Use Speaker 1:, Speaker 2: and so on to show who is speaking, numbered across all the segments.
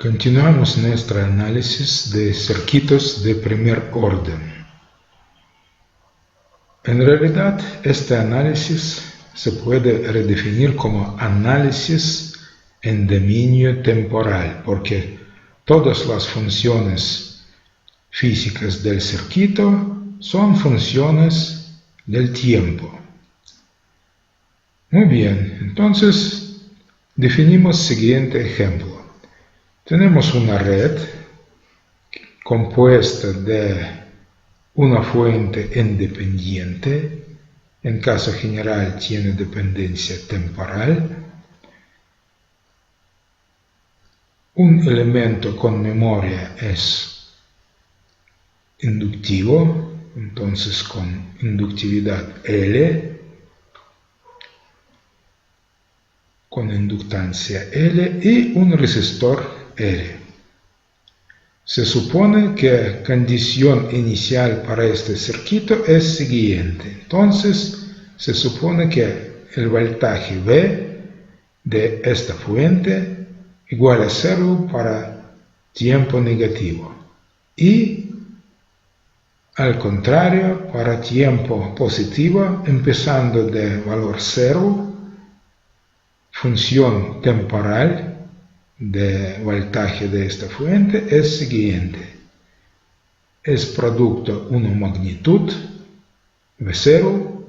Speaker 1: Continuamos nuestro análisis de circuitos de primer orden. En realidad, este análisis se puede redefinir como análisis en dominio temporal, porque todas las funciones físicas del circuito son funciones del tiempo. Muy bien, entonces definimos el siguiente ejemplo. Tenemos una red compuesta de una fuente independiente, en caso general tiene dependencia temporal, un elemento con memoria es inductivo, entonces con inductividad L, con inductancia L y un resistor R. Se supone que la condición inicial para este circuito es siguiente. Entonces, se supone que el voltaje V de esta fuente igual a 0 para tiempo negativo y al contrario para tiempo positivo, empezando de valor 0, función temporal de voltaje de esta fuente es siguiente. Es producto 1 magnitud V0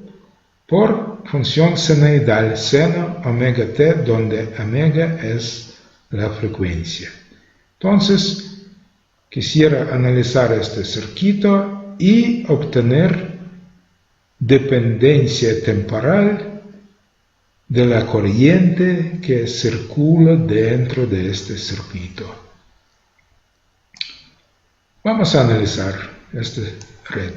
Speaker 1: por función senoidal seno omega t, donde omega es la frecuencia. Entonces, quisiera analizar este circuito y obtener dependencia temporal de la corriente que circula dentro de este circuito. Vamos a analizar esta red.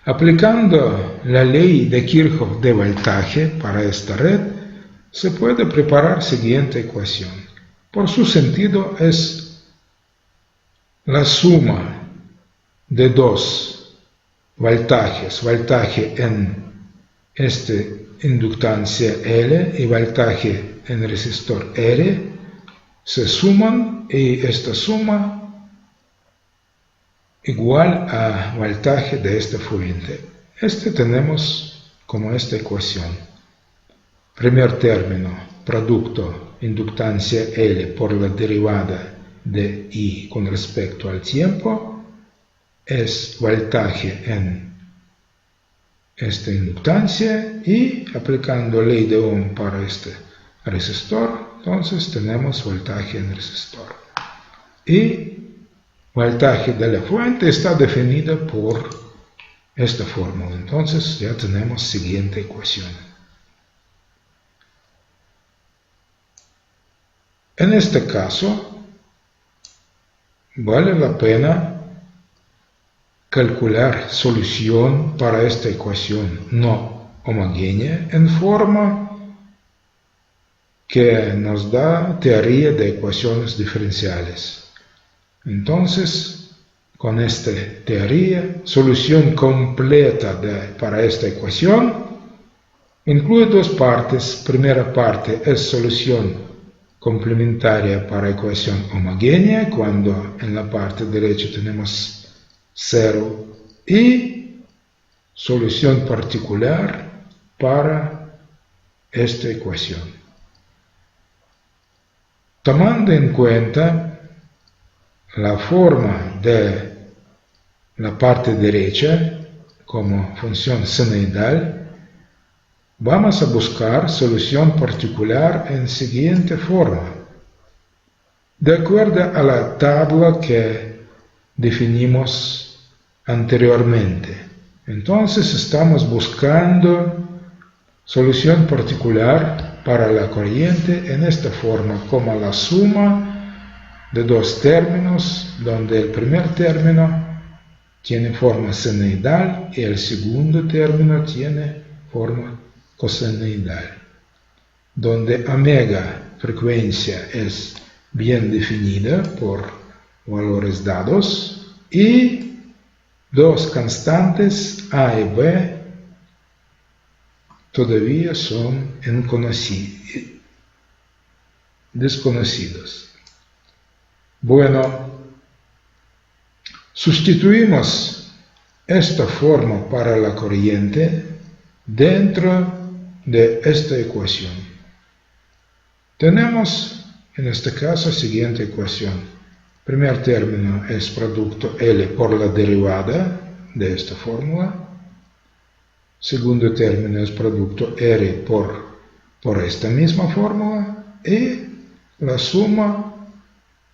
Speaker 1: Aplicando la ley de Kirchhoff de voltaje para esta red, se puede preparar la siguiente ecuación. Por su sentido es la suma de dos voltajes, voltaje en inductancia L y voltaje en resistor R, se suman y esta suma igual a voltaje de esta fuente. Tenemos como esta ecuación. Primer término, producto inductancia L por la derivada de I con respecto al tiempo, es voltaje en esta inductancia y aplicando ley de Ohm para este resistor, entonces tenemos voltaje en resistor. Y voltaje de la fuente está definida por esta fórmula. Entonces ya tenemos siguiente ecuación. En este caso, vale la pena calcular solución para esta ecuación no homogénea en forma que nos da teoría de ecuaciones diferenciales. Entonces, con esta teoría, solución completa para esta ecuación incluye dos partes. Primera parte es solución complementaria para ecuación homogénea, cuando en la parte derecha tenemos 0 y solución particular para esta ecuación. Tomando en cuenta la forma de la parte derecha como función senoidal, vamos a buscar solución particular en siguiente forma. De acuerdo a la tabla que definimos anteriormente. Entonces estamos buscando solución particular para la corriente en esta forma, como la suma de dos términos, donde el primer término tiene forma senoidal y el segundo término tiene forma cosenoidal, donde omega, frecuencia, es bien definida por valores dados y dos constantes A y B todavía son desconocidos. Bueno, sustituimos esta forma para la corriente dentro de esta ecuación. Tenemos en este caso siguiente ecuación. Primer término es producto L por la derivada de esta fórmula. Segundo término es producto R por esta misma fórmula. Y la suma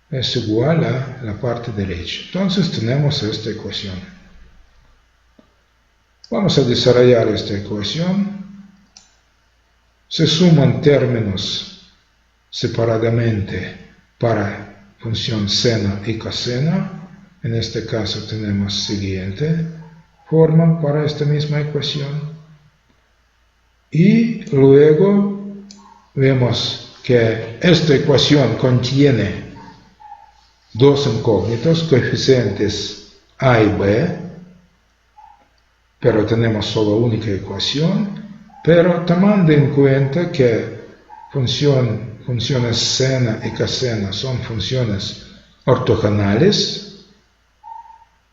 Speaker 1: es igual a la parte derecha. Entonces tenemos esta ecuación. Vamos a desarrollar esta ecuación. Se suman términos separadamente para función seno y coseno. En este caso tenemos siguiente forma para esta misma ecuación. Y luego vemos que esta ecuación contiene dos incógnitos, coeficientes A y B, pero tenemos solo única ecuación, pero tomando en cuenta que funciones seno y coseno son funciones ortogonales,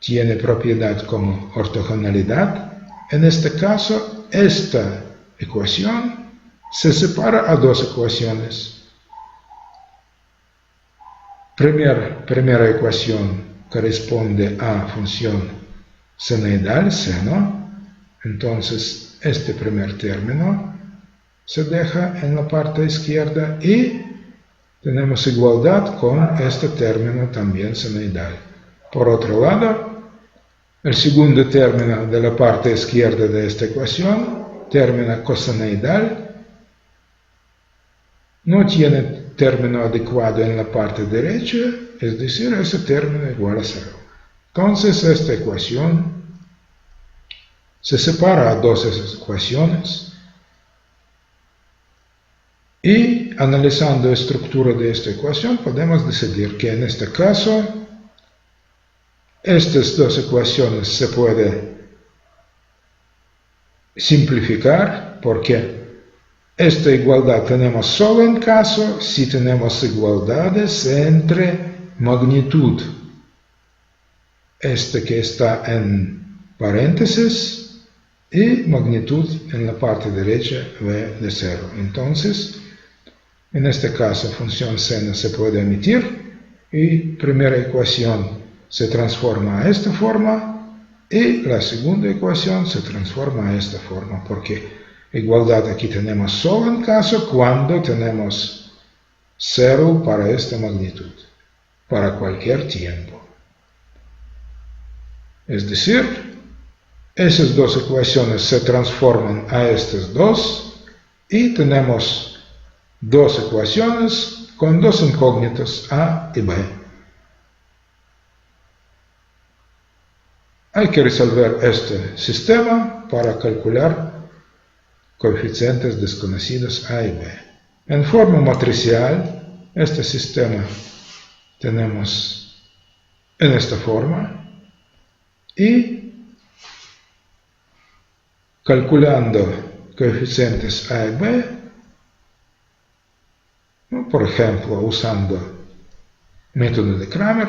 Speaker 1: tiene propiedad como ortogonalidad. En este caso, esta ecuación se separa a dos ecuaciones. Primera ecuación corresponde a función senoidal, seno. Entonces, este primer término se deja en la parte izquierda y tenemos igualdad con este término también senoidal. Por otro lado, el segundo término de la parte izquierda de esta ecuación, término cosenoidal, no tiene término adecuado en la parte derecha, es decir, ese término igual a 0. Entonces, esta ecuación se separa a dos ecuaciones y analizando la estructura de esta ecuación podemos decidir que en este caso estas dos ecuaciones se pueden simplificar porque esta igualdad tenemos solo en caso si tenemos igualdades entre magnitud, este que está en paréntesis, y magnitud en la parte derecha v de 0. Entonces, en este caso, función seno se puede omitir y primera ecuación se transforma a esta forma y la segunda ecuación se transforma a esta forma, porque igualdad aquí tenemos solo en caso cuando tenemos 0 para esta magnitud, para cualquier tiempo. Es decir, esas dos ecuaciones se transforman a estas dos y tenemos dos ecuaciones con dos incógnitos A y B. Hay que resolver este sistema para calcular coeficientes desconocidos A y B. En forma matricial, este sistema tenemos en esta forma y calculando coeficientes A y B, por ejemplo, usando método de Cramer,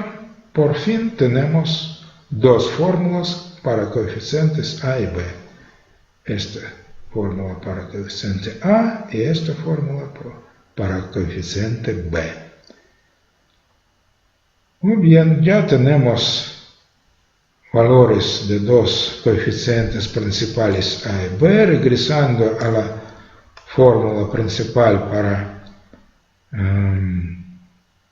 Speaker 1: por fin tenemos dos fórmulas para coeficientes A y B. Esta fórmula para coeficiente A y esta fórmula para coeficiente B. Muy bien, ya tenemos valores de dos coeficientes principales A y B. Regresando a la fórmula principal para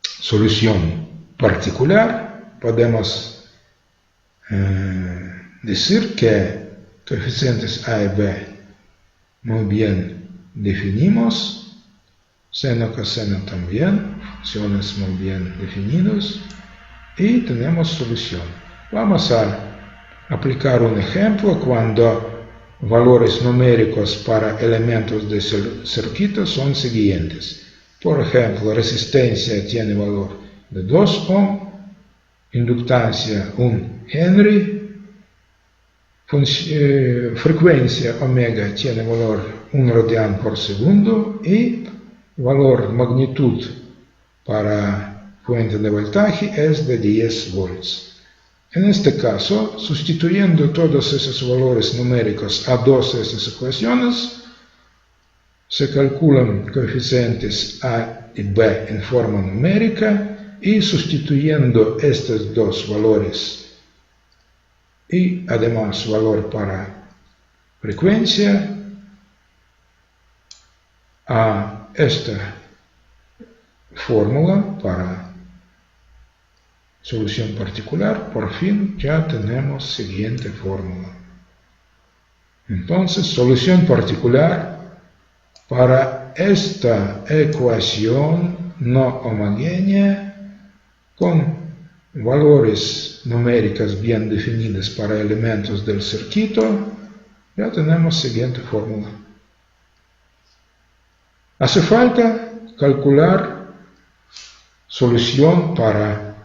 Speaker 1: solución particular, podemos decir que coeficientes A y B muy bien definimos, seno, coseno también, funciones muy bien definidas, y tenemos solución. Vamos a aplicar un ejemplo cuando valores numéricos para elementos de circuito son siguientes. Por ejemplo, resistencia tiene valor de 2 ohm, inductancia 1 Henry, frecuencia omega tiene valor 1 radian por segundo y valor magnitud para fuente de voltaje es de 10 volts. En este caso, sustituyendo todos esos valores numéricos a dos de esas ecuaciones, se calculan coeficientes A y B en forma numérica y sustituyendo estos dos valores y además valor para frecuencia a esta fórmula para solución particular, por fin ya tenemos siguiente fórmula. Entonces, solución particular para esta ecuación no homogénea con valores numéricos bien definidos para elementos del circuito, ya tenemos siguiente fórmula. Hace falta calcular solución para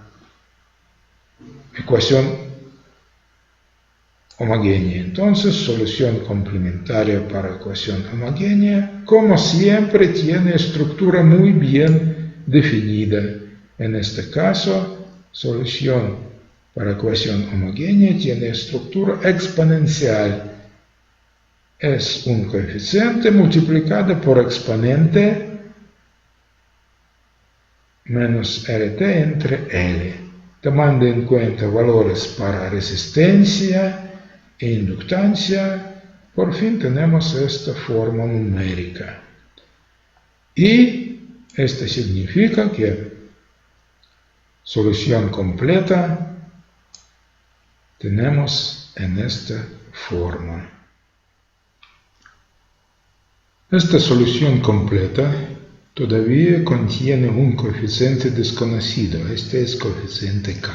Speaker 1: ecuación homogénea. Entonces, solución complementaria para ecuación homogénea, como siempre, tiene estructura muy bien definida. En este caso, solución para ecuación homogénea tiene estructura exponencial. Es un coeficiente multiplicado por exponente menos RT entre L. Tomando en cuenta valores para resistencia e inductancia, por fin tenemos esta forma numérica. Y esto significa que solución completa tenemos en esta forma. Esta solución completa todavía contiene un coeficiente desconocido, este es coeficiente K.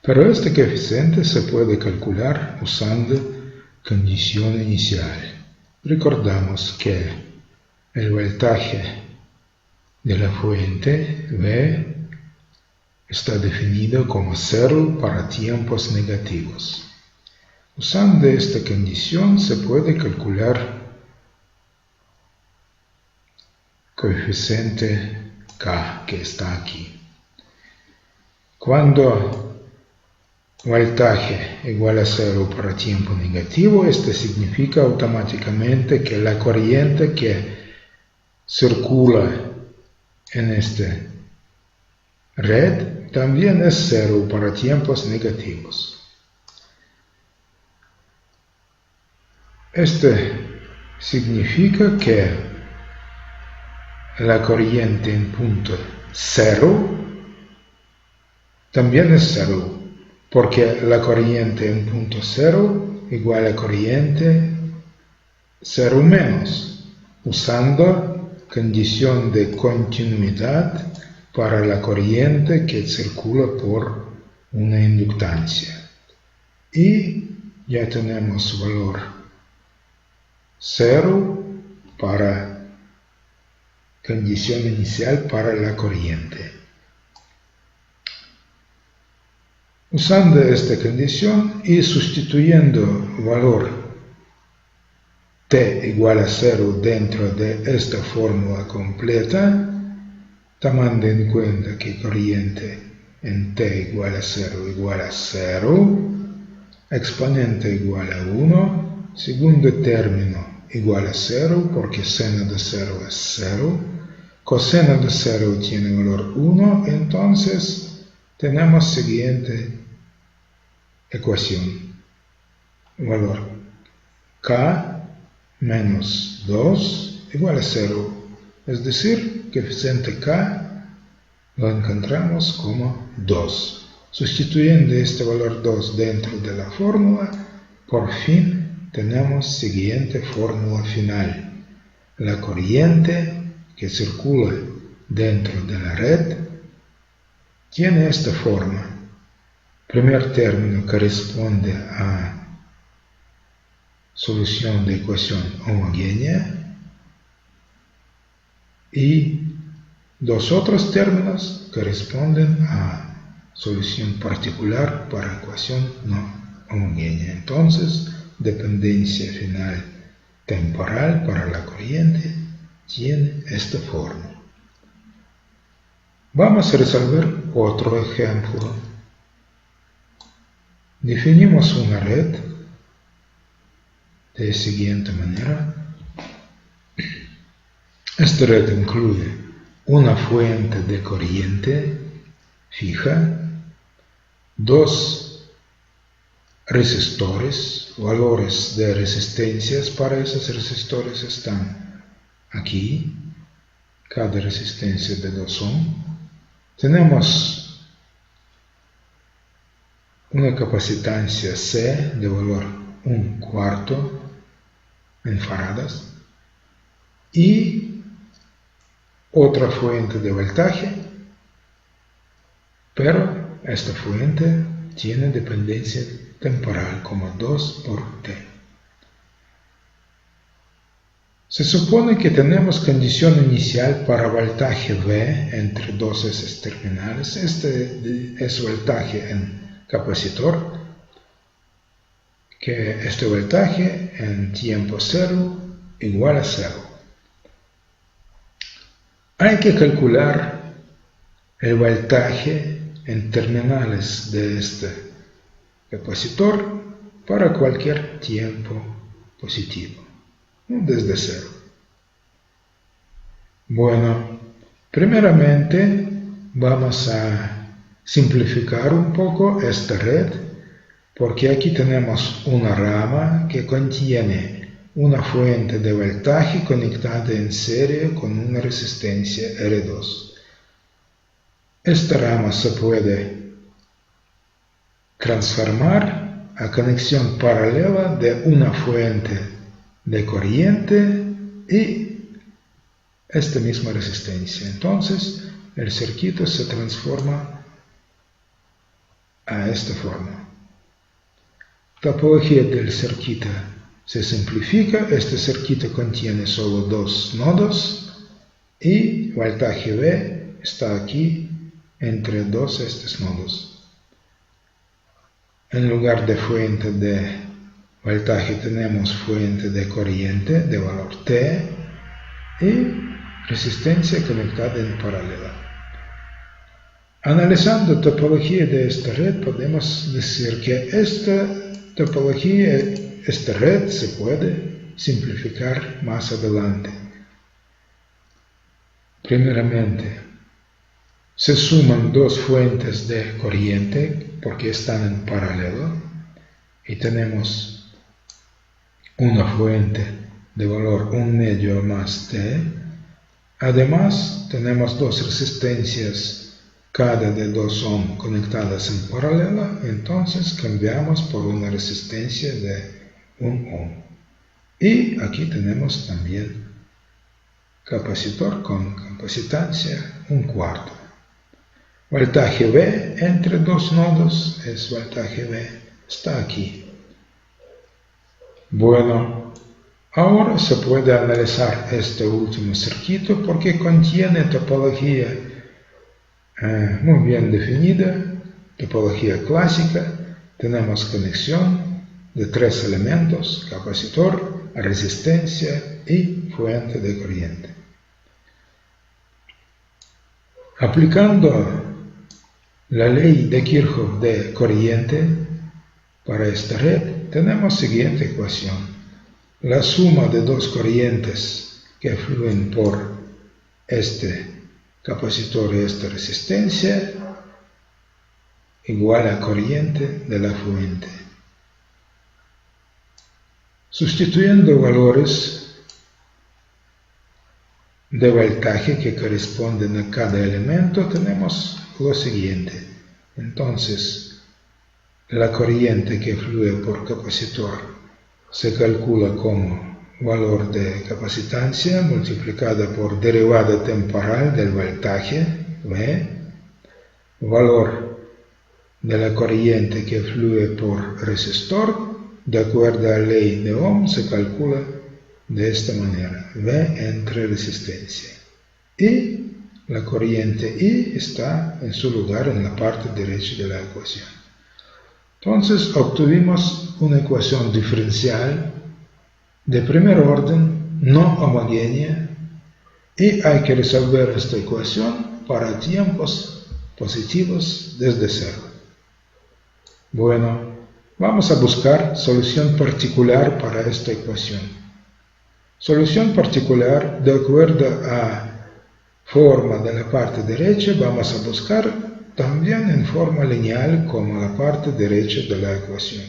Speaker 1: Pero este coeficiente se puede calcular usando condición inicial. Recordamos que el voltaje de la fuente V está definido como 0 para tiempos negativos. Usando esta condición se puede calcular coeficiente K que está aquí. Cuando voltaje igual a 0 para tiempo negativo, esto significa automáticamente que la corriente que circula en esta red también es 0 para tiempos negativos. Esto significa que la corriente en punto 0 también es 0, porque la corriente en punto 0 igual a corriente 0 menos, usando condición de continuidad para la corriente que circula por una inductancia. Y ya tenemos valor 0 para condición inicial para la corriente. Usando esta condición y sustituyendo valor t igual a 0 dentro de esta fórmula completa, tomando en cuenta que corriente en t igual a 0 igual a 0, exponente igual a 1, segundo término igual a 0 porque seno de 0 es 0, coseno de 0 tiene valor 1, entonces tenemos siguiente ecuación. Valor k menos 2 igual a 0, es decir, coeficiente k lo encontramos como 2. Sustituyendo este valor 2 dentro de la fórmula, por fin tenemos siguiente fórmula final. La corriente que circula dentro de la red tiene esta forma. Primer término corresponde a solución de ecuación homogénea y dos otros términos corresponden a solución particular para ecuación no homogénea. Entonces, dependencia final temporal para la corriente tiene esta forma. Vamos a resolver otro ejemplo. Definimos una red de la siguiente manera. Esta red incluye una fuente de corriente fija, dos resistores, valores de resistencias para esos resistores están aquí, cada resistencia de 2 ohm. Tenemos una capacitancia C de valor 1/4 en faradas y otra fuente de voltaje, pero esta fuente tiene dependencia temporal como 2 por T. Se supone que tenemos condición inicial para voltaje V entre dos de esos terminales. Este es voltaje en capacitor, que este voltaje en tiempo 0 igual a 0. Hay que calcular el voltaje en terminales de este capacitor para cualquier tiempo positivo, desde 0. Bueno, primeramente vamos a simplificar un poco esta red, porque aquí tenemos una rama que contiene una fuente de voltaje conectada en serie con una resistencia R2. Esta rama se puede transformar a conexión paralela de una fuente de corriente y esta misma resistencia. Entonces, el circuito se transforma a esta forma. Topología del circuito se simplifica. Este circuito contiene solo 2 nodos y voltaje V está aquí entre dos de estos nodos. En lugar de fuente de voltaje tenemos fuente de corriente de valor T y resistencia conectada en paralela. Analizando topología de esta red, podemos decir que esta topología, esta red se puede simplificar más adelante. Primeramente, se suman dos fuentes de corriente porque están en paralelo y tenemos una fuente de valor 1/2 más T. Además, tenemos dos resistencias cada de 2 ohm conectadas en paralela, entonces cambiamos por una resistencia de 1 ohm. Y aquí tenemos también capacitor con capacitancia 1/4. Voltaje V entre dos nodos es voltaje V, está aquí. Bueno, ahora se puede analizar este último circuito porque contiene topología muy bien definida, topología clásica. Tenemos conexión de 3 elementos: capacitor, resistencia y fuente de corriente. Aplicando la ley de Kirchhoff de corriente para esta red, tenemos la siguiente ecuación. La suma de dos corrientes que fluyen por este capacitor y esta resistencia igual a corriente de la fuente. Sustituyendo valores de voltaje que corresponden a cada elemento, tenemos lo siguiente. Entonces, la corriente que fluye por capacitor se calcula como valor de capacitancia multiplicada por derivada temporal del voltaje V, valor de la corriente que fluye por resistor, de acuerdo a la ley de Ohm, se calcula de esta manera: V entre resistencia. Y la corriente I está en su lugar en la parte derecha de la ecuación. Entonces obtuvimos una ecuación diferencial de primer orden, no homogénea, y hay que resolver esta ecuación para tiempos positivos desde cero. Bueno, vamos a buscar solución particular para esta ecuación. Solución particular, de acuerdo a forma de la parte derecha, vamos a buscar también en forma lineal como la parte derecha de la ecuación.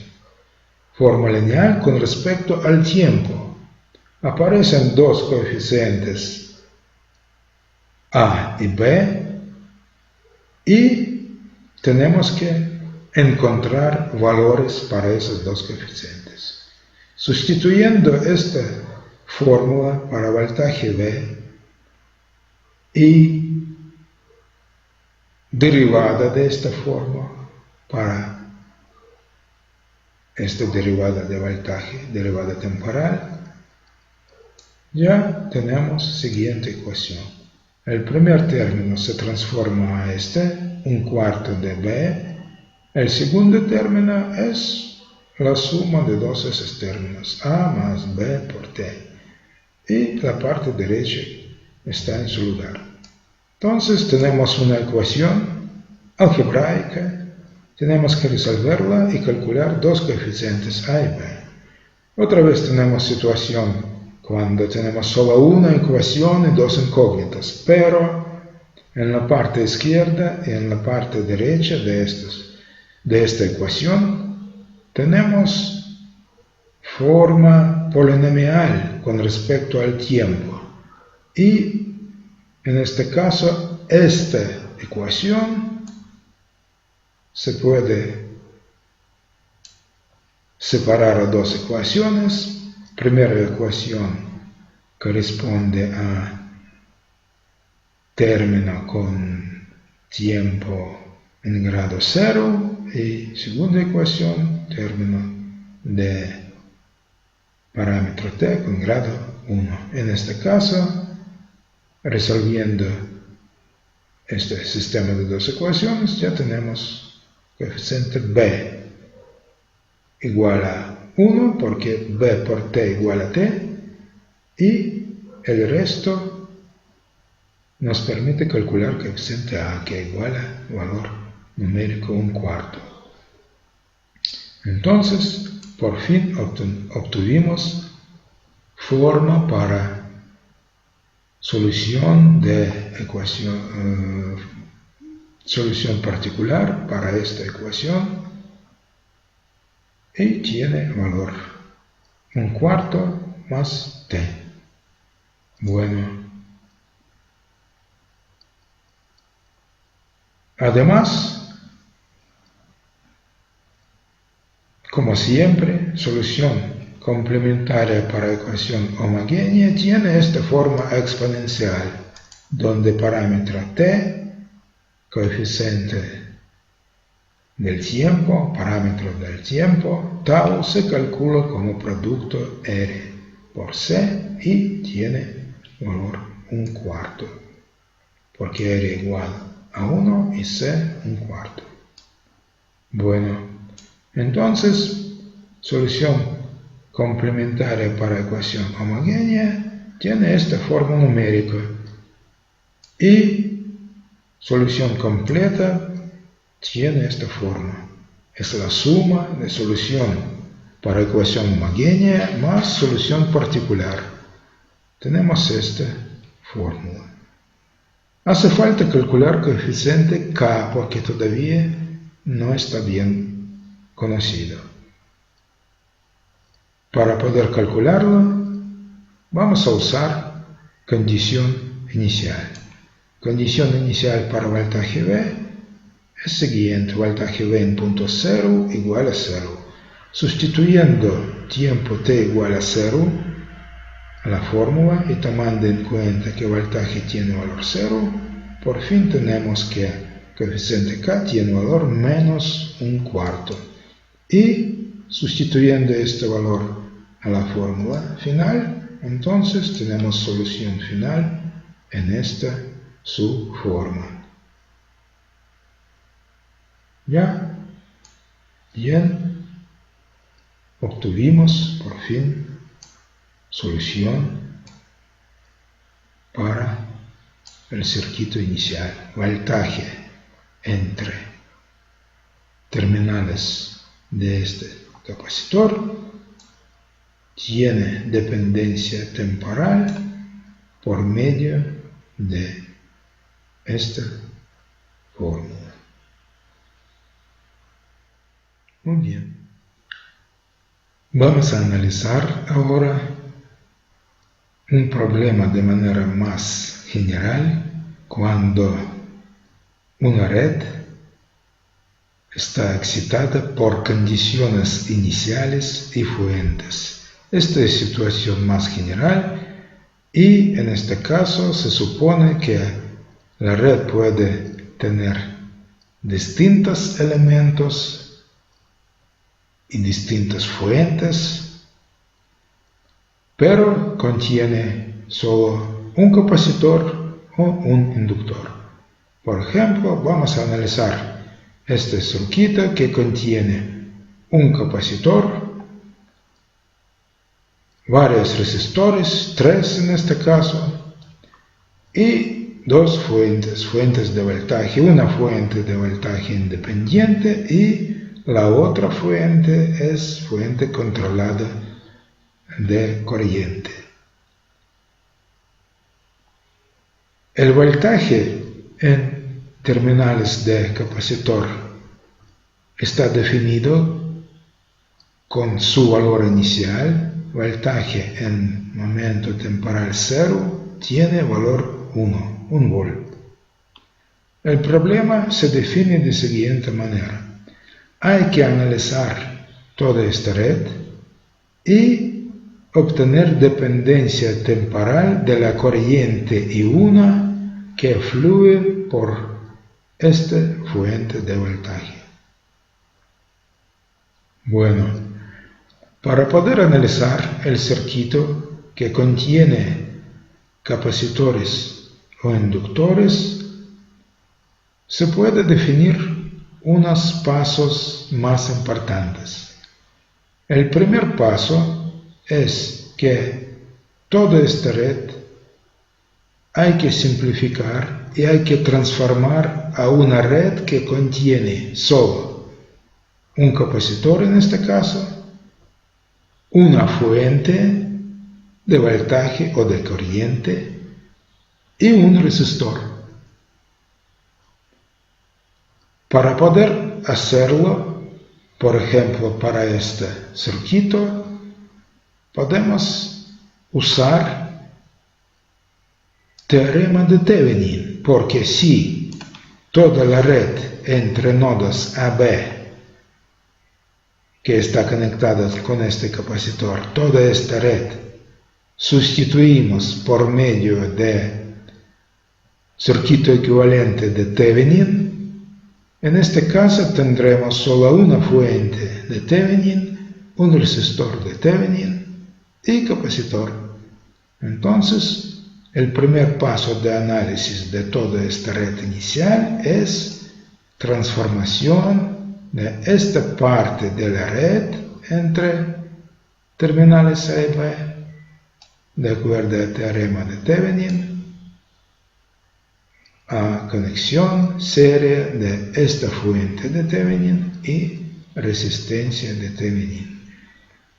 Speaker 1: Forma lineal con respecto al tiempo. Aparecen dos coeficientes A y B y tenemos que encontrar valores para esos dos coeficientes. Sustituyendo esta fórmula para voltaje V y derivada de esta forma para esta derivada de voltaje, derivada temporal, ya tenemos siguiente ecuación. El primer término se transforma a este, 1/4 de B. El segundo término es la suma de dos esos términos, A más B por T. Y la parte derecha está en su lugar. Entonces tenemos una ecuación algebraica. Tenemos que resolverla y calcular dos coeficientes A y B. Otra vez tenemos situación cuando tenemos solo una ecuación y dos incógnitas, pero en la parte izquierda y en la parte derecha de esta ecuación tenemos forma polinomial con respecto al tiempo. Y en este caso, esta ecuación se puede separar a dos ecuaciones. Primera ecuación corresponde a término con tiempo en grado 0 y segunda ecuación término de parámetro t con grado 1. En este caso, resolviendo este sistema de dos ecuaciones, ya tenemos coeficiente b igual a 1 porque b por t igual a t y el resto nos permite calcular coeficiente a que iguala valor numérico 1/4. Entonces, por fin obtuvimos forma para solución de ecuación, solución particular para esta ecuación y tiene valor 1/4 más t. Bueno, además, como siempre, solución complementaria para ecuación homogénea tiene esta forma exponencial, donde parámetro t, coeficiente del tiempo, parámetro del tiempo, tau se calcula como producto R por C y tiene valor 1/4, porque R igual a 1 y C 1/4. Bueno, entonces, solución complementaria para ecuación homogénea tiene esta forma numérica y solución completa tiene esta forma. Es la suma de solución para ecuación homogénea más solución particular. Tenemos esta fórmula. Hace falta calcular coeficiente K porque todavía no está bien conocido. Para poder calcularlo, vamos a usar condición inicial. Condición inicial para voltaje V es siguiente: voltaje V en punto 0 igual a 0. Sustituyendo tiempo t igual a 0 a la fórmula y tomando en cuenta que voltaje tiene valor 0, por fin tenemos que coeficiente K tiene valor menos 1/4. Y sustituyendo este valor a la fórmula final, entonces tenemos solución final en esta su forma. Ya, bien, obtuvimos por fin solución para el circuito inicial. Voltaje entre terminales de este capacitor tiene dependencia temporal por medio de esta fórmula. Muy bien. Vamos a analizar ahora un problema de manera más general cuando una red está excitada por condiciones iniciales y fuentes. Esta es situación más general y en este caso se supone que la red puede tener distintos elementos y distintas fuentes, pero contiene solo un capacitor o un inductor. Por ejemplo, vamos a analizar este circuito que contiene un capacitor, varios resistores, 3 en este caso, y dos fuentes de voltaje, una fuente de voltaje independiente y la otra fuente es fuente controlada de corriente. El voltaje en terminales de capacitor está definido con su valor inicial. Voltaje en momento temporal 0 tiene valor 1 volt. El problema se define de siguiente manera. Hay que analizar toda esta red y obtener dependencia temporal de la corriente I1 que fluye por esta fuente de voltaje. Bueno, para poder analizar el circuito que contiene capacitores o inductores, se puede definir unos pasos más importantes. El primer paso es que toda esta red hay que simplificar y hay que transformar a una red que contiene solo un capacitor en este caso, una fuente de voltaje o de corriente y un resistor. Para poder hacerlo, por ejemplo, para este circuito, podemos usar teorema de Thevenin, porque si toda la red entre nodos AB que está conectada con este capacitor, toda esta red sustituimos por medio de circuito equivalente de Thevenin, en este caso tendremos solo una fuente de Thevenin, un resistor de Thevenin y capacitor. Entonces, el primer paso de análisis de toda esta red inicial es transformación de esta parte de la red entre terminales A y B, de acuerdo al teorema de Thevenin, a conexión serie de esta fuente de Thevenin y resistencia de Thevenin.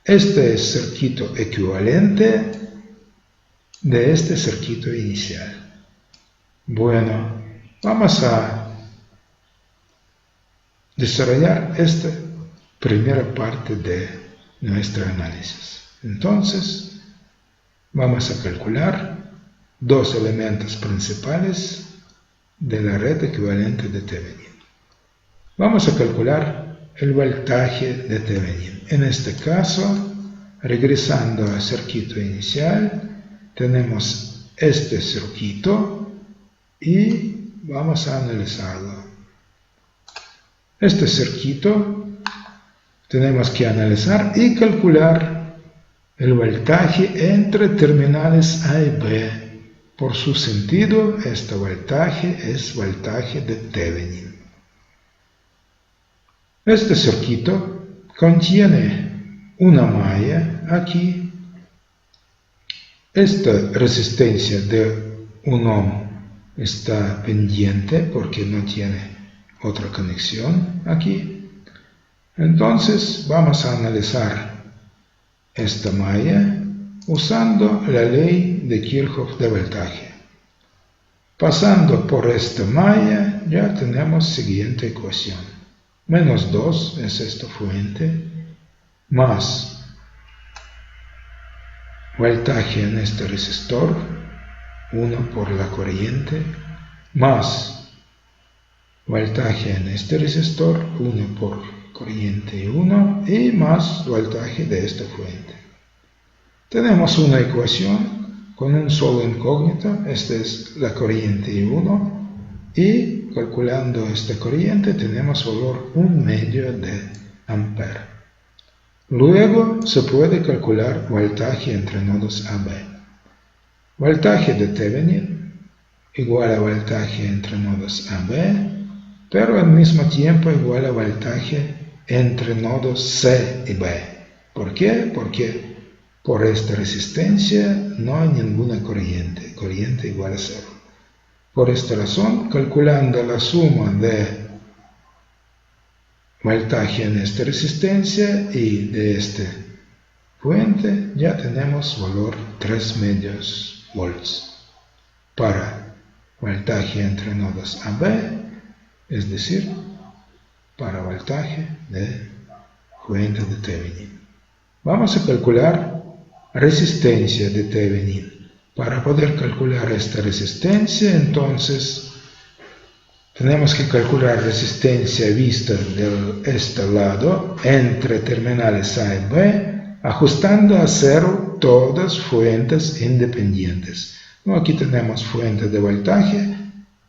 Speaker 1: Este es el circuito equivalente de este circuito inicial. Bueno, vamos a desarrollar esta primera parte de nuestro análisis. Entonces, vamos a calcular dos elementos principales de la red equivalente de Thevenin. Vamos a calcular el voltaje de Thevenin. En este caso, regresando al circuito inicial, tenemos este circuito y vamos a analizarlo. Este circuito tenemos que analizar y calcular el voltaje entre terminales A y B. Por su sentido, este voltaje es voltaje de Thevenin. Este circuito contiene una malla aquí. Esta resistencia de 1 ohm está pendiente porque no tiene otra conexión aquí. Entonces vamos a analizar esta malla usando la ley de Kirchhoff de voltaje. Pasando por esta malla ya tenemos siguiente ecuación. Menos 2 es esta fuente, más voltaje en este resistor, 1 por la corriente, más voltaje en este resistor, 1 por corriente 1, y más voltaje de esta fuente. Tenemos una ecuación con un solo incógnito, esta es la corriente 1, y calculando esta corriente tenemos valor 1/2 de ampere. Luego se puede calcular voltaje entre nodos AB. Voltaje de Thevenin igual a voltaje entre nodos AB, pero al mismo tiempo igual a voltaje entre nodos C y B. ¿Por qué? Porque por esta resistencia no hay ninguna corriente, corriente igual a 0. Por esta razón, calculando la suma de voltaje en esta resistencia y de esta fuente, ya tenemos valor 3/2 volts para voltaje entre nodos AB, es decir, para voltaje de fuente de Thevenin. Vamos a calcular resistencia de Thevenin. Para poder calcular esta resistencia, entonces tenemos que calcular resistencia vista de este lado entre terminales A y B, ajustando a 0 todas fuentes independientes. Aquí tenemos fuente de voltaje,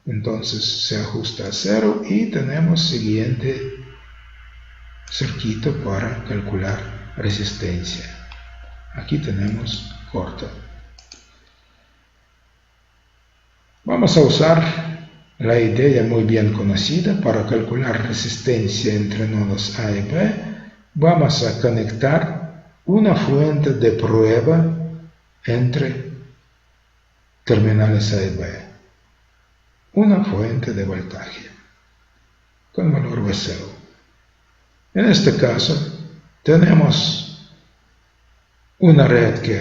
Speaker 1: entonces se ajusta a 0 y tenemos siguiente circuito para calcular resistencia. Aquí tenemos corto. Vamos a usar la idea muy bien conocida para calcular resistencia entre nodos A y B. Vamos a conectar una fuente de prueba entre terminales A y B. Una fuente de voltaje con valor V0. En este caso tenemos una red que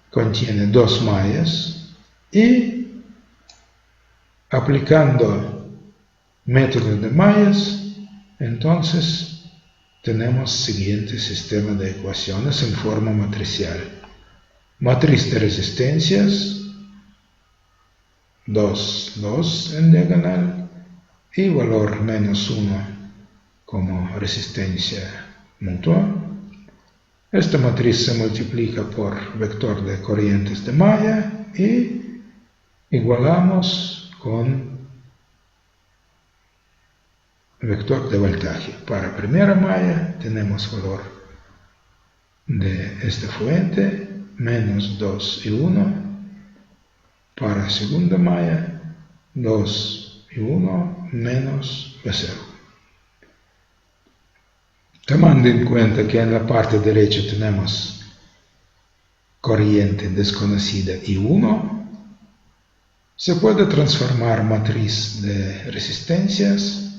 Speaker 1: contiene 2 mallas y aplicando método de mallas, entonces tenemos siguiente sistema de ecuaciones en forma matricial. Matriz de resistencias, 2, 2 en diagonal y valor menos 1 como resistencia mutua. Esta matriz se multiplica por vector de corrientes de malla y igualamos con vector de voltaje. Para primera malla tenemos valor de esta fuente, menos 2 y 1. Para segunda malla, 2 y 1 menos V0. Tomando en cuenta que en la parte derecha tenemos corriente desconocida I1, se puede transformar matriz de resistencias.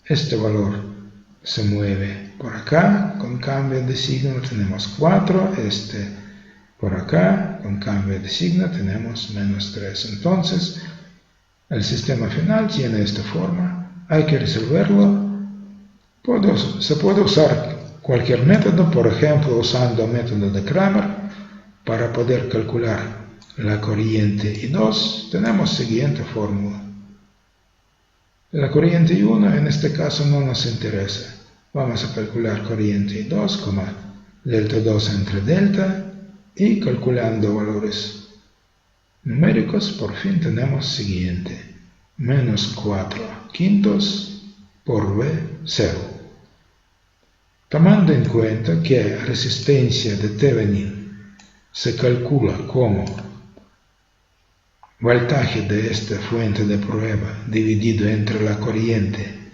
Speaker 1: Este valor se mueve por acá, con cambio de signo tenemos 4, este por acá, con cambio de signo tenemos menos 3. Entonces, el sistema final tiene esta forma, hay que resolverlo. Se puede usar cualquier método, por ejemplo, usando el método de Kramer, para poder calcular la corriente I2, tenemos siguiente fórmula. La corriente I1 en este caso no nos interesa. Vamos a calcular corriente I2 como delta 2 entre delta y calculando valores numéricos por fin tenemos siguiente. Menos 4 quintos por V0. Tomando en cuenta que la resistencia de Thevenin se calcula como voltaje de esta fuente de prueba dividido entre la corriente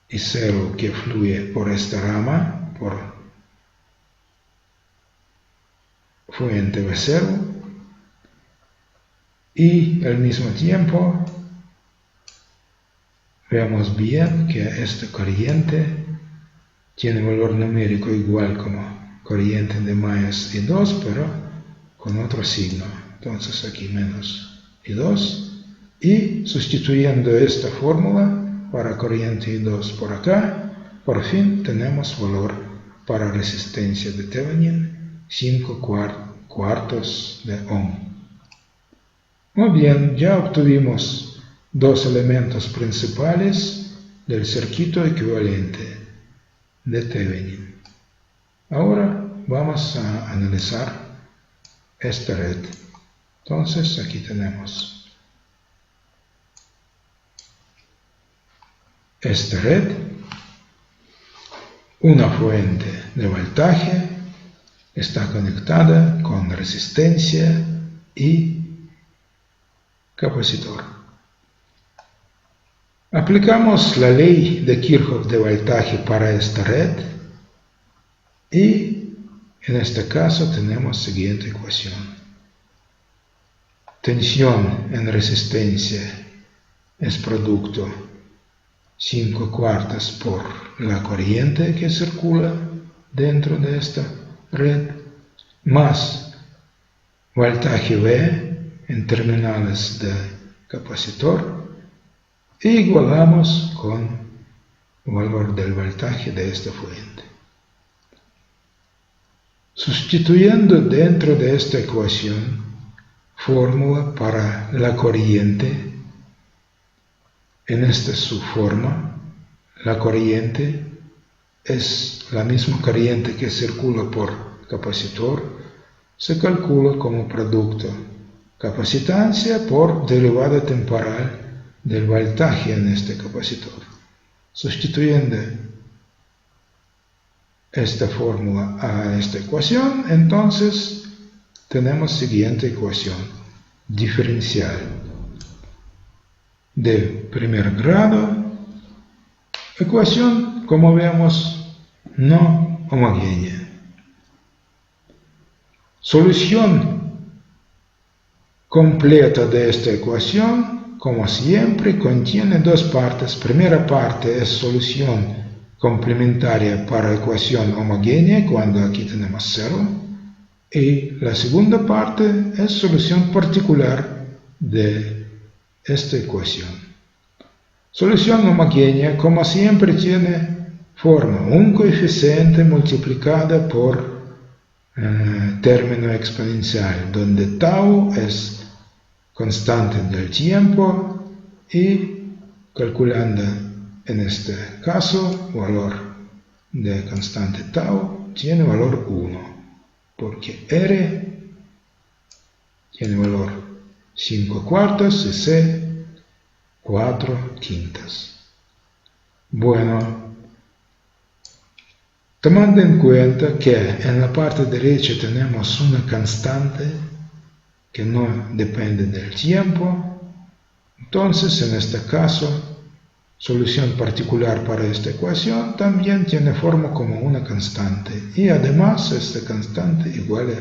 Speaker 1: y 0 que fluye por esta rama, por fuente V0, y al mismo tiempo vemos bien que esta corriente tiene valor numérico igual como corriente de más I2, pero con otro signo. Entonces aquí menos I2. Y sustituyendo esta fórmula para corriente I2 por acá, por fin tenemos valor para resistencia de Thevenin 5 cuartos de ohm. Muy bien, ya obtuvimos dos elementos principales del circuito equivalente de Thevenin. Ahora vamos a analizar esta red. Entonces aquí tenemos esta red, una fuente de voltaje está conectada con resistencia y capacitor. Aplicamos la ley de Kirchhoff de voltaje para esta red y en este caso tenemos la siguiente ecuación. Tensión en resistencia es producto 5 cuartos por la corriente que circula dentro de esta red, más voltaje V en terminales de capacitor, e igualamos con el valor del voltaje de esta fuente. Sustituyendo dentro de esta ecuación fórmula para la corriente, en esta subforma, la corriente es la misma corriente que circula por capacitor, se calcula como producto capacitancia por derivada temporal del voltaje en este capacitor. Sustituyendo esta fórmula a esta ecuación, entonces tenemos la siguiente ecuación diferencial de primer grado, ecuación, como vemos, no homogénea. Solución completa de esta ecuación, como siempre, contiene dos partes. Primera parte es solución complementaria para ecuación homogénea, cuando aquí tenemos 0. Y la segunda parte es solución particular de esta ecuación. Solución homogénea, como siempre, tiene forma un coeficiente multiplicada por término exponencial, donde tau es constante del tiempo y calculando en este caso valor de constante tau tiene valor 1, porque R tiene valor 5 cuartos y C 4 quintas. Bueno, tomando en cuenta que en la parte derecha tenemos una constante que no depende del tiempo, entonces en este caso, solución particular para esta ecuación también tiene forma como una constante y además esta constante igual a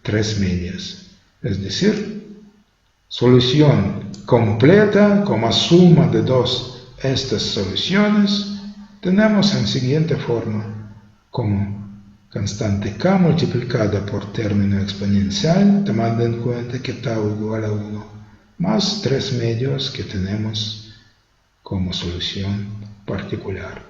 Speaker 1: 3 medias, es decir, solución completa como suma de dos estas soluciones tenemos en siguiente forma como constante k multiplicada por término exponencial, tomando en cuenta que tau igual a 1, más 3 medios que tenemos como solución particular.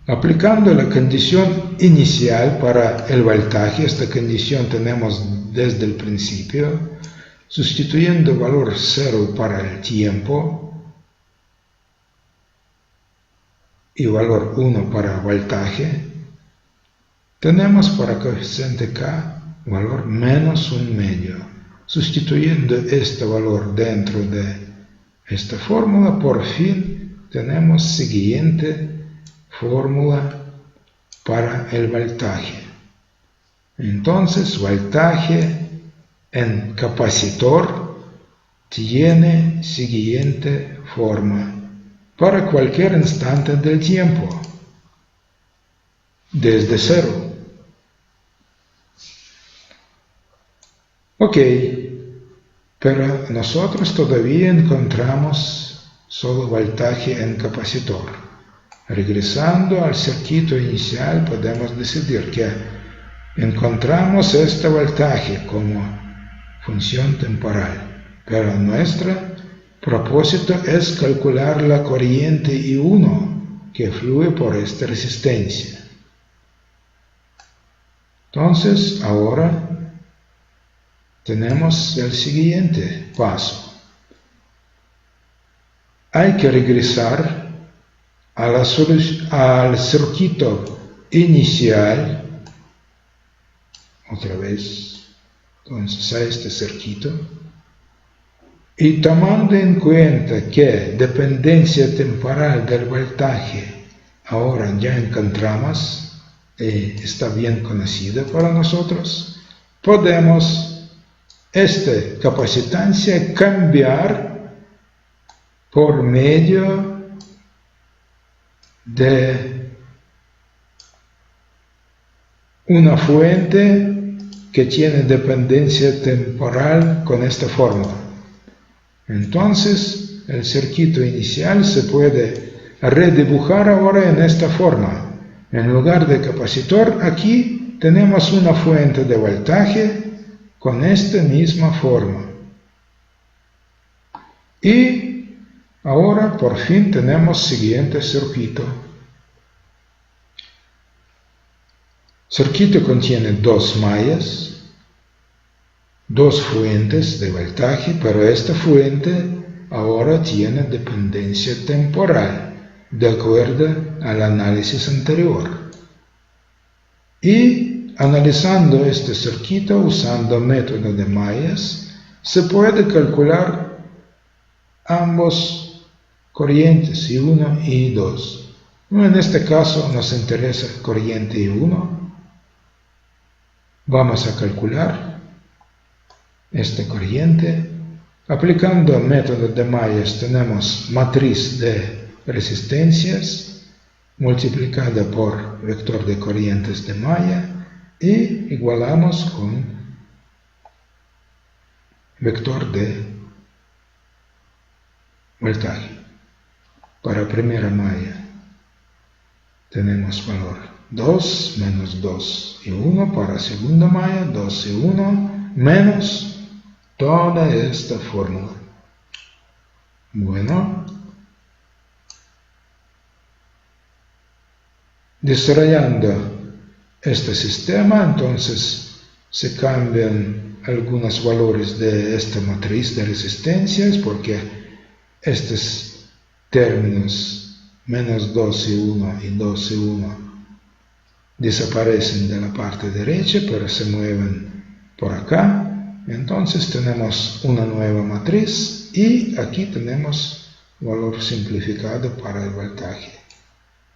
Speaker 1: Aplicando la condición inicial para el voltaje, esta condición tenemos desde el principio, sustituyendo valor 0 para el tiempo y valor 1 para voltaje, tenemos para coeficiente k valor menos 1 medio. Sustituyendo este valor dentro de esta fórmula, por fin tenemos siguiente fórmula para el voltaje. Entonces, voltaje en capacitor tiene siguiente forma para cualquier instante del tiempo, desde 0. Ok, pero nosotros todavía encontramos solo voltaje en capacitor. Regresando al circuito inicial, podemos decidir que encontramos este voltaje como función temporal, pero nuestro propósito es calcular la corriente I1 que fluye por esta resistencia. Entonces, ahora tenemos el siguiente paso. Hay que regresar al circuito inicial, otra vez, entonces a este circuito, y tomando en cuenta que dependencia temporal del voltaje ahora ya encontramos, está bien conocida para nosotros, podemos esta capacitancia cambiar por medio de una fuente que tiene dependencia temporal con esta fórmula. Entonces, el circuito inicial se puede redibujar ahora en esta forma. En lugar de capacitor, aquí tenemos una fuente de voltaje con esta misma forma. Y ahora por fin tenemos siguiente circuito. Circuito contiene dos mallas, dos fuentes de voltaje, pero esta fuente ahora tiene dependencia temporal, de acuerdo al análisis anterior. Y analizando este circuito usando método de mallas, se puede calcular ambos corrientes I1 y I2. En este caso nos interesa corriente I1. Vamos a calcular esta corriente. Aplicando el método de mallas tenemos matriz de resistencias multiplicada por vector de corrientes de malla y igualamos con vector de voltaje. Para primera malla tenemos valor 2 menos 2 y 1. Para segunda malla 2 y 1 menos toda esta fórmula. Bueno, desarrollando este sistema, entonces se cambian algunos valores de esta matriz de resistencias porque estos términos menos 2 y 1 y 2 y 1 desaparecen de la parte derecha, pero se mueven por acá. Entonces tenemos una nueva matriz y aquí tenemos valor simplificado para el voltaje.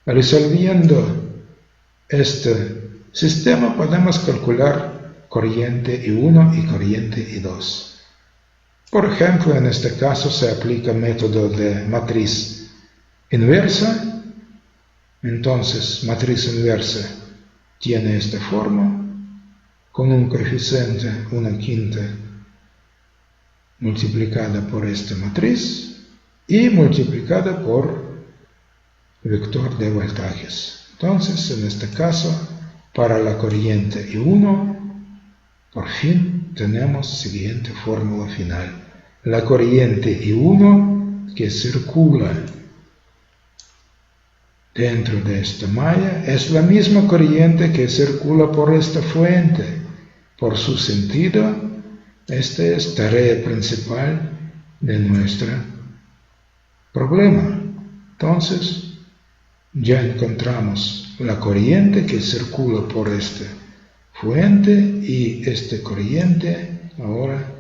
Speaker 1: Resolviendo este sistema podemos calcular corriente I1 y corriente I2. Por ejemplo, en este caso se aplica el método de matriz inversa. Entonces, matriz inversa tiene esta forma, con un coeficiente 1/5 multiplicada por esta matriz y multiplicada por vector de voltajes. Entonces, en este caso, para la corriente I1, por fin tenemos siguiente fórmula final. La corriente I1 que circula dentro de esta malla es la misma corriente que circula por esta fuente. Por su sentido, esta es tarea principal de nuestro problema. Entonces, ya encontramos la corriente que circula por esta fuente y esta corriente ahora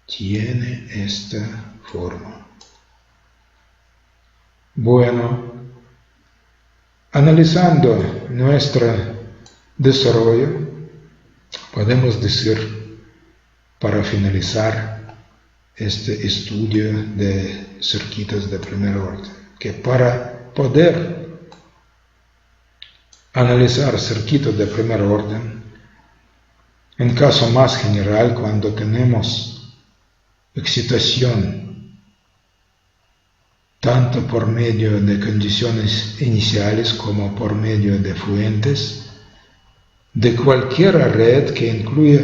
Speaker 1: tiene esta forma. Bueno, analizando nuestro desarrollo, podemos decir, para finalizar este estudio de circuitos de primer orden, que para poder analizar circuitos de primer orden, en caso más general, cuando tenemos excitación tanto por medio de condiciones iniciales como por medio de fuentes de cualquier red que incluya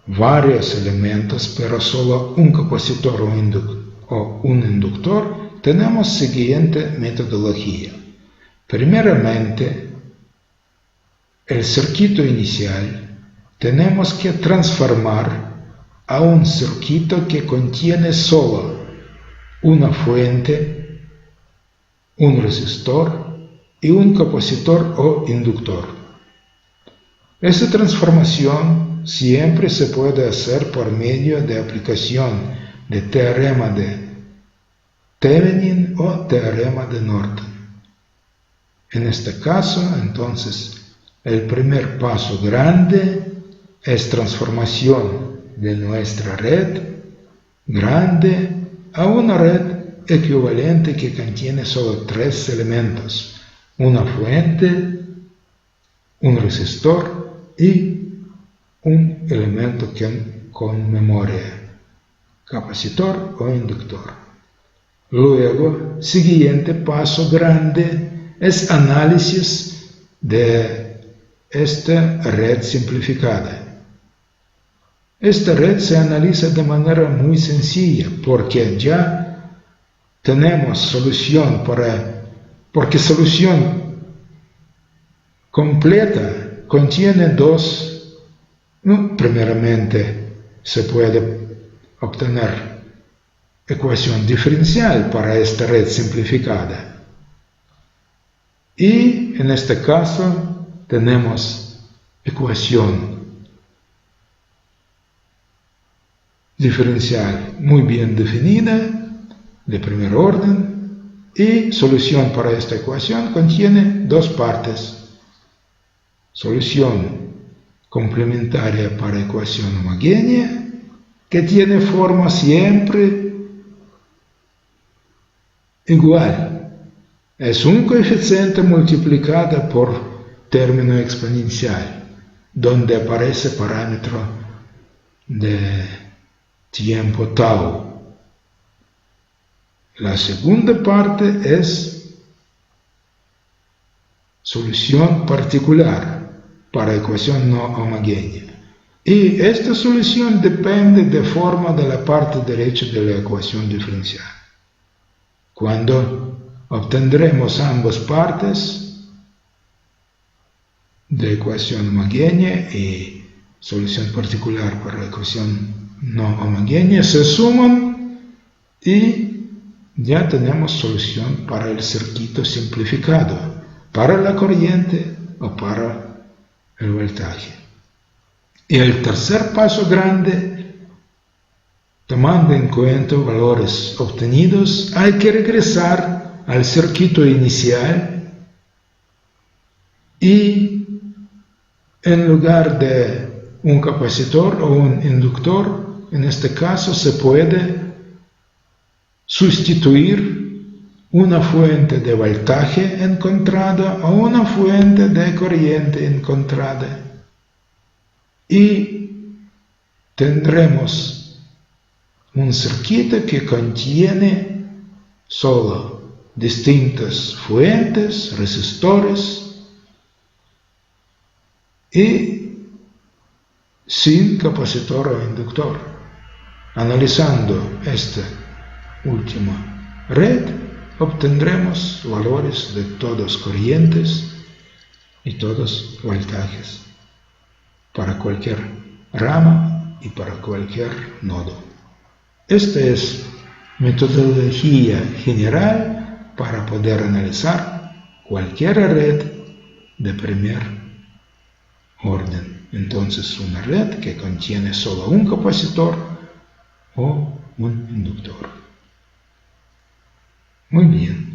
Speaker 1: varios elementos, pero solo un capacitor o un inductor, tenemos siguiente metodología. Primeramente, el circuito inicial tenemos que transformar a un circuito que contiene solo una fuente, un resistor y un capacitor o inductor. Esta transformación siempre se puede hacer por medio de aplicación de teorema de Thevenin o teorema de Norton. En este caso, entonces, el primer paso grande es transformación de nuestra red grande a una red equivalente que contiene solo tres elementos: una fuente, un resistor y un elemento con memoria, capacitor o inductor. Luego, siguiente paso grande es análisis de esta red simplificada. Esta red se analiza de manera muy sencilla porque ya tenemos solución porque solución completa contiene primeramente se puede obtener ecuación diferencial para esta red simplificada. Y en este caso tenemos ecuación diferencial muy bien definida, de primer orden, y solución para esta ecuación contiene dos partes. Solución complementaria para ecuación homogénea, que tiene forma siempre igual. Es un coeficiente multiplicado por término exponencial, donde aparece parámetro de tiempo tau. La segunda parte es solución particular para ecuación no homogénea. Y esta solución depende de forma de la parte derecha de la ecuación diferencial. Cuando obtendremos ambas partes de ecuación homogénea y solución particular para ecuación no homogénea, se suman y ya tenemos solución para el circuito simplificado, para la corriente o para el voltaje. Y el tercer paso grande, tomando en cuenta valores obtenidos, hay que regresar al circuito inicial y en lugar de un capacitor o un inductor, en este caso se puede sustituir una fuente de voltaje encontrada o una fuente de corriente encontrada y tendremos un circuito que contiene solo distintas fuentes, resistores y sin capacitor o inductor. Analizando esta última red, obtendremos valores de todas corrientes y todos voltajes para cualquier rama y para cualquier nodo. Esta es metodología general para poder analizar cualquier red de primer orden. Entonces, una red que contiene solo un capacitor o un inductor. Muy bien.